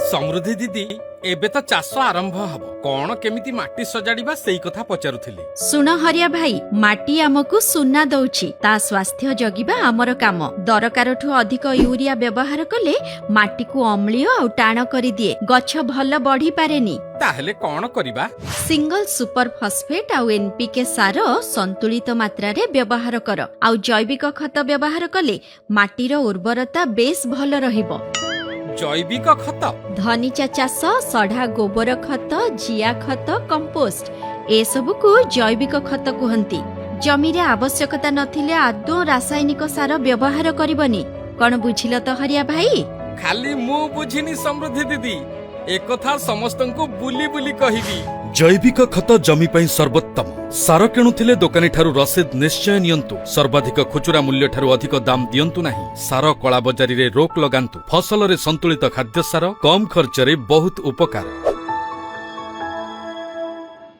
समृद्धि दीदी एबे तो चाष आरंभ हब कौन केमिति माटी सजाड़िबा सेई कथा पचारुथिली। सुन हरिया भाई, माटी आमको सुना दउछि, ता स्वास्थ्य जगिबा आमर काम। दरकारठु अधिक यूरिया व्यवहार कले माटी को अम्लीय और टाण करि दिए, गछ भल बढ़ी पारेनी। ताहले कौन करिबा? सिंगल सुपर फॉस्फेट आउ एनपीके सार संतुलित मात्रा रे व्यवहार कर, आउ जैविक खत व्यवहार कले माटीर उर्वरता बेस भल रहिबो। जैविक खत धनिचा चाष, सढ़ा गोबर खत, जिया खत, कंपोस्ट ए सब को जैविक खत कहंती। जमी रे आवश्यकता नथिले आदौ रासायनिक सार व्यवहार करिबनी। कोन बुझिल तो हरिया भाई? खाली मु बुझिनी समृद्धि दीदी, एक कथा समस्तंको बुली बुली कहिबी। जैविक खत जमी पई सर्वोत्तम। सार किणुथिले दोकानी ठारू रसीद निश्चय नियंतु। सर्वाधिक खुचुरा मूल्य ठारू अधिक दाम दियंतु नाही। सार कला बजारी रे रोक लगांतु। फसल रे संतुलित खाद्य सार कम खर्च रे बहुत उपकार।